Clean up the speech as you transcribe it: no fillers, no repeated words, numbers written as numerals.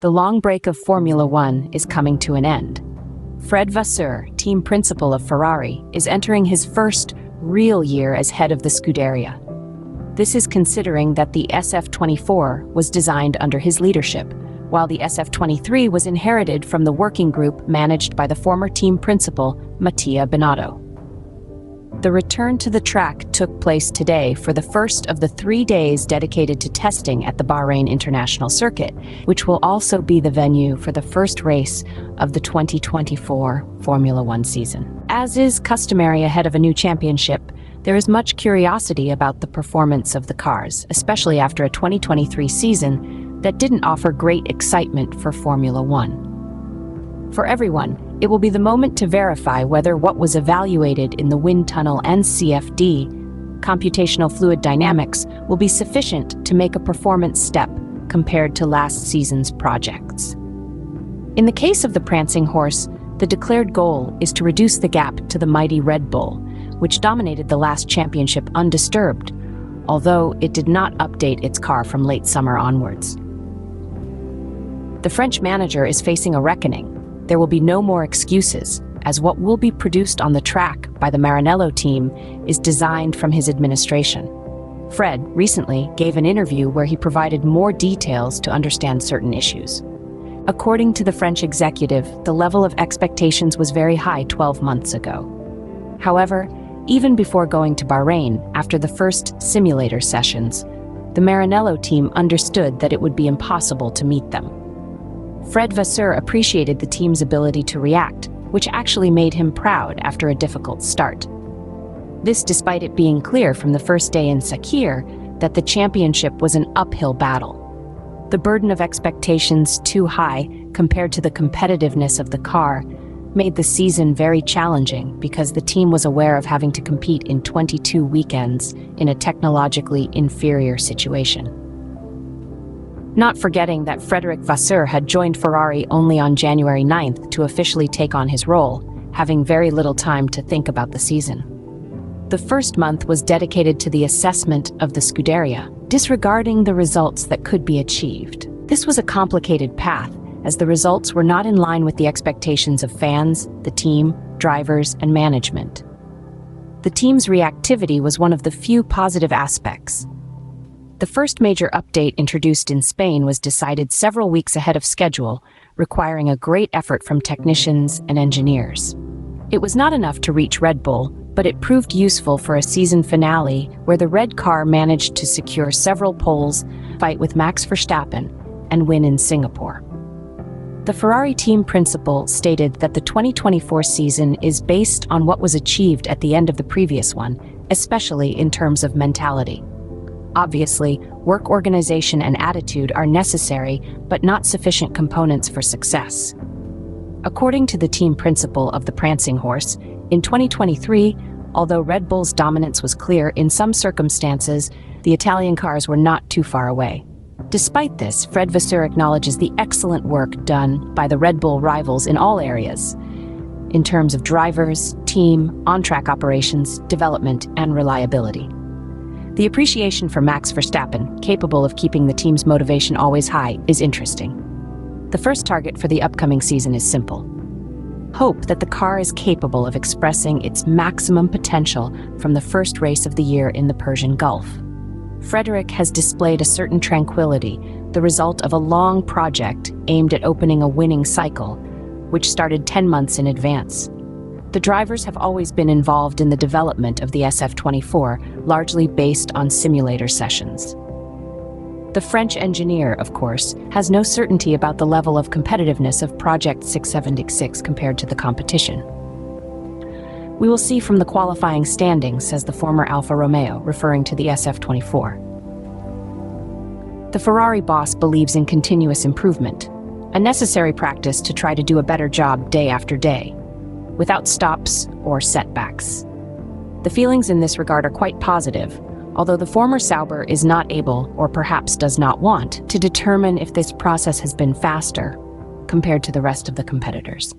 the long break of Formula One is coming to an end. Fred Vasseur, team principal of Ferrari, is entering his first real year as head of the Scuderia. This is considering that the SF24 was designed under his leadership, while the SF23 was inherited from the working group managed by the former team principal, Mattia Binotto. The return to the track took place today for the first of the 3 days dedicated to testing at the Bahrain International Circuit, which will also be the venue for the first race of the 2024 Formula One season. As is customary ahead of a new championship, there is much curiosity about the performance of the cars, especially after a 2023 season that didn't offer great excitement for Formula One. For everyone, it will be the moment to verify whether what was evaluated in the wind tunnel and CFD, computational fluid dynamics, will be sufficient to make a performance step compared to last season's projects. In the case of the prancing horse, the declared goal is to reduce the gap to the mighty Red Bull, which dominated the last championship undisturbed, although it did not update its car from late summer onwards. The French manager is facing a reckoning. There will be no more excuses, as what will be produced on the track by the Maranello team is designed from his administration. Fred recently gave an interview where he provided more details to understand certain issues. According to the French executive, the level of expectations was very high 12 months ago. However, even before going to Bahrain, after the first simulator sessions, the Maranello team understood that it would be impossible to meet them. Fred Vasseur appreciated the team's ability to react, which actually made him proud after a difficult start. This despite it being clear from the first day in Scuderia that the championship was an uphill battle. The burden of expectations too high compared to the competitiveness of the car made the season very challenging because the team was aware of having to compete in 22 weekends in a technologically inferior situation. Not forgetting that Frederic Vasseur had joined Ferrari only on January 9th to officially take on his role, having very little time to think about the season. The first month was dedicated to the assessment of the Scuderia, disregarding the results that could be achieved. This was a complicated path, as the results were not in line with the expectations of fans, the team, drivers, and management. The team's reactivity was one of the few positive aspects. The first major update introduced in Spain was decided several weeks ahead of schedule, requiring a great effort from technicians and engineers. It was not enough to reach Red Bull, but it proved useful for a season finale where the red car managed to secure several poles, fight with Max Verstappen, and win in Singapore. The Ferrari team principal stated that the 2024 season is based on what was achieved at the end of the previous one, especially in terms of mentality. Obviously, work organization and attitude are necessary, but not sufficient components for success. According to the team principal of the prancing horse, in 2023, although Red Bull's dominance was clear in some circumstances, the Italian cars were not too far away. Despite this, Fred Vasseur acknowledges the excellent work done by the Red Bull rivals in all areas, in terms of drivers, team, on-track operations, development, and reliability. The appreciation for Max Verstappen, capable of keeping the team's motivation always high, is interesting. The first target for the upcoming season is simple. Hope that the car is capable of expressing its maximum potential from the first race of the year in the Persian Gulf. Frederic has displayed a certain tranquility, the result of a long project aimed at opening a winning cycle, which started 10 months in advance. The drivers have always been involved in the development of the SF24, largely based on simulator sessions. The French engineer, of course, has no certainty about the level of competitiveness of Project 676 compared to the competition. We will see from the qualifying standings, says the former Alfa Romeo, referring to the SF24. The Ferrari boss believes in continuous improvement, a necessary practice to try to do a better job day after day, without stops or setbacks. The feelings in this regard are quite positive, although the former Sauber is not able, or perhaps does not want, to determine if this process has been faster compared to the rest of the competitors.